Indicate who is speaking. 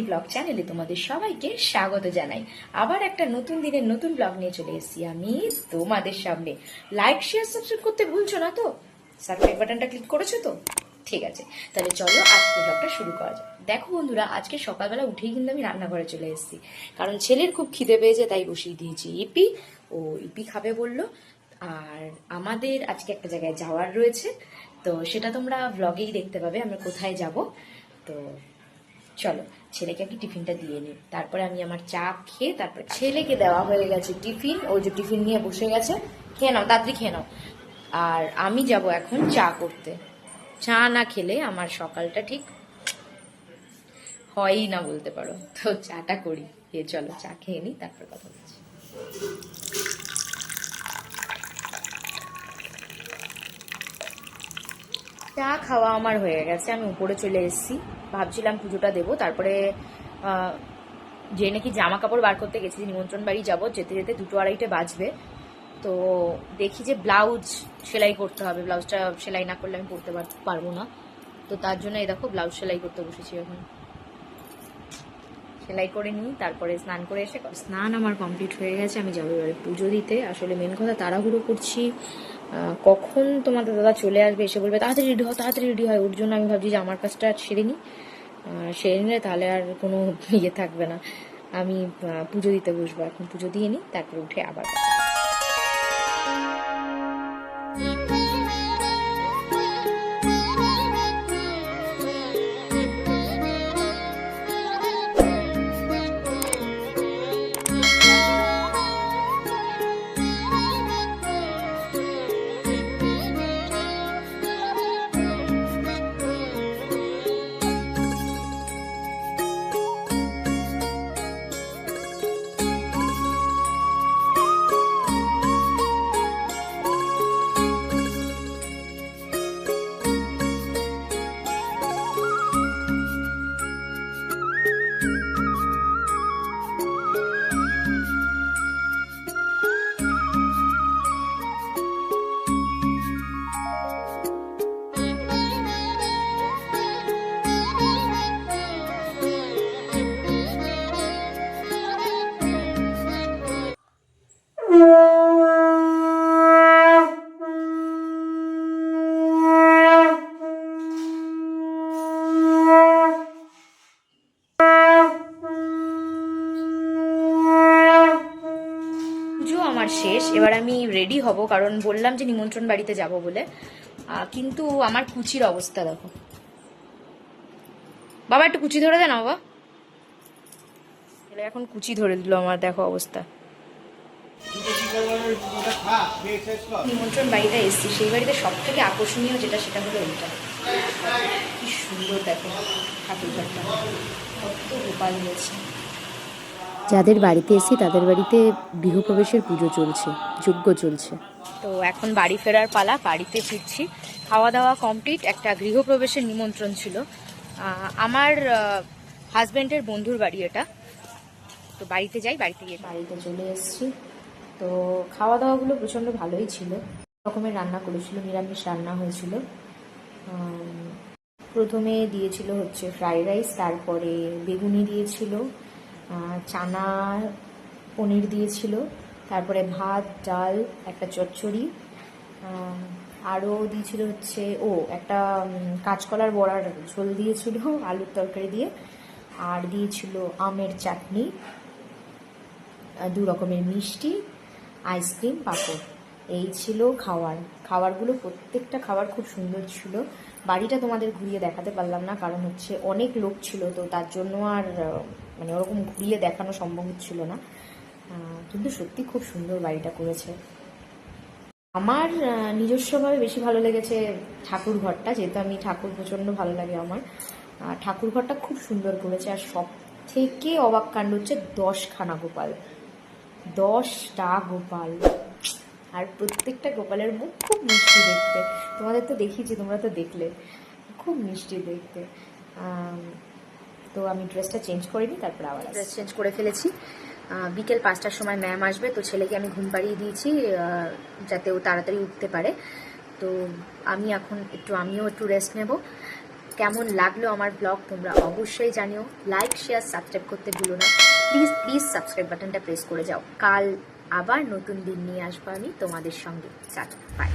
Speaker 1: Blog চ্যানেলে তোমাদের সবাইকে স্বাগত জানাই। আবার একটা নতুন দিনের নতুন ব্লগ নিয়ে চলে এসেছি আমি তোমাদের সামনে। লাইক শেয়ার সাবস্ক্রাইব করতে ভুলছো না তো? সাবস্ক্রাইব বাটনটা ক্লিক করেছো তো? ঠিক আছে, তাহলে চলো আজকে ব্লগটা শুরু করা যাক। দেখো বন্ধুরা, আজকে সকালবেলা উঠেই কিন্তু আমি রান্নাঘরে চলে এসেছি, কারণ ছেলের খুব খিদে পেয়েছে, তাই বসিয়ে দিয়েছি ইপি। ও ইপি খাবে বললো। আর আমাদের আজকে একটা জায়গায় যাওয়ার রয়েছে, তো সেটা তোমরা ব্লগেই দেখতে পাবে আমরা কোথায় যাব। তো চলো ছেলেকে একটু টিফিনটা দিয়ে নিই, তারপরে আমি আমার চা খেয়ে তারপরে ছেলেকে দেওয়া হয়ে গেছে টিফিন। ও যে টিফিন নিয়ে বসে গেছে, খেয়ে নাও তাড়াতাড়ি খেয়ে নাও। আর আমি যাব এখন চা করতে। চা না খেলে আমার সকালটা ঠিক হয়ই না বলতে পারো, তো চাটা করি। চলো চা খেয়ে নিই, তারপর কথা বলছি। চা খাওয়া আমার হয়ে গেছে, আমি উপরে চলে এসেছি। ভাবছিলাম পুজোটা দেবো, তারপরে যে নাকি জামা কাপড় বার করতে গেছি, নিমন্ত্রণ বাড়ি যাবো, যেতে যেতে 2-2:30 বাজবে। তো দেখি যে ব্লাউজ সেলাই করতে হবে, ব্লাউজটা সেলাই না করলে আমি পরতে পারবো না। তো তার জন্য এই দেখো ব্লাউজ সেলাই করতে বসেছি। এখন সেলাই করে নিই, তারপরে স্নান করে এসে, স্নান আমার কমপ্লিট হয়ে গেছে, আমি যাবো এবারে পুজো দিতে। আসলে মেন কথা তাড়াহুড়ো করছি, কখন তোমাদের দাদা চলে আসবে, এসে বলবে তাড়াতাড়ি রেডি হয় তাড়াতাড়ি রেডি হয়। ওর জন্য আমি ভাবছি যে আমার কাজটা সেরে নিই, সেরে নিলে তাহলে আর কোনো ইয়ে থাকবে না। আমি পুজো দিতে বসবো, এখন পুজো দিয়ে নিই, তারপরে উঠে আবার আমার শেষ। এবার আমি রেডি হব, কারণ বললাম যে নিমন্ত্রণ বাড়িতে যাব বলে। কিন্তু আমার কুচির অবস্থা দেখো। বাবা একটু কুচি ধরে দেন বাবা। এখন কুচি ধরে দিল আমার, দেখো অবস্থা। নিমন্ত্রণ বাড়িটা এসছি, সেই বাড়িতে সব থেকে আকর্ষণীয় যেটা সেটা হলো এইটা। কি সুন্দর দেখো ঠাকুর ঘরটা, কত গোপাল হয়েছে।
Speaker 2: যাদের বাড়িতে এসেছি তাদের বাড়িতে গৃহপ্রবেশের পুজো চলছে, যজ্ঞ চলছে।
Speaker 1: তো এখন বাড়ি ফেরার পালা, বাড়িতে ফিরছি। খাওয়া দাওয়া কমপ্লিট, একটা গৃহপ্রবেশের নিমন্ত্রণ ছিল আমার হাজব্যান্ডের বন্ধুর বাড়ি এটা। তো বাড়িতে যাই, বাড়িতে গিয়ে বাড়িতে চলে এসেছি। তো খাওয়া দাওয়াগুলো প্রচণ্ড ভালোই ছিল, রকমের রান্না করেছিল, নিরামিষ রান্না হয়েছিল। প্রথমে দিয়েছিল হচ্ছে ফ্রাইড রাইস, তারপরে বেগুনি দিয়েছিল, চানা পনির দিয়েছিল, তারপরে ভাত ডাল, একটা চচ্চড়ি, আরও দিয়েছিল হচ্ছে একটা কাঁচকলার বড়ার ঝোল দিয়েছিল আলুর তরকারি দিয়ে, আর দিয়েছিল আমের চাটনি, 2 রকমের মিষ্টি, আইসক্রিম, পাঁপড়। এই ছিল খাবারগুলো। প্রত্যেকটা খাবার খুব সুন্দর ছিল। বাড়িটা তোমাদের ঘুরিয়ে দেখাতে পারলাম না, কারণ হচ্ছে অনেক লোক ছিল, তো তার জন্য আর মানে ওরকম ঘুরিয়ে দেখানো সম্ভব হচ্ছিল না। কিন্তু সত্যি খুব সুন্দর বাড়িটা করেছে। আমার নিজস্বভাবে বেশি ভালো লেগেছে ঠাকুর ঘরটা, যেহেতু আমি ঠাকুর প্রচণ্ড ভালো লাগে আমার। ঠাকুর ঘরটা খুব সুন্দর করেছে। আর সব থেকে অবাক কাণ্ড হচ্ছে 10খানা গোপাল, 10টা গোপাল। আর প্রত্যেকটা গোপালের মুখ খুব মিষ্টি দেখতে। তোমাদের তো দেখিয়েছি, তোমরা তো দেখলে, খুব মিষ্টি দেখতে। তো আমি ড্রেসটা চেঞ্জ করিনি, তারপর আবার ড্রেস চেঞ্জ করে ফেলেছি। বিকেল 5টার সময় ম্যাম আসবে, তো ছেলেকে আমি ঘুম পাড়িয়ে দিয়েছি যাতে ও তাড়াতাড়ি উঠতে পারে। তো আমি এখন আমিও একটু রেস্ট নেব। কেমন লাগলো আমার ব্লগ তোমরা অবশ্যই জানিও। লাইক শেয়ার সাবস্ক্রাইব করতে ভুলো না, প্লিজ প্লিজ সাবস্ক্রাইব বাটনটা প্রেস করে যাও। কাল আবার নতুন দিন নিয়ে আসবো আমি তোমাদের সঙ্গে। বাই।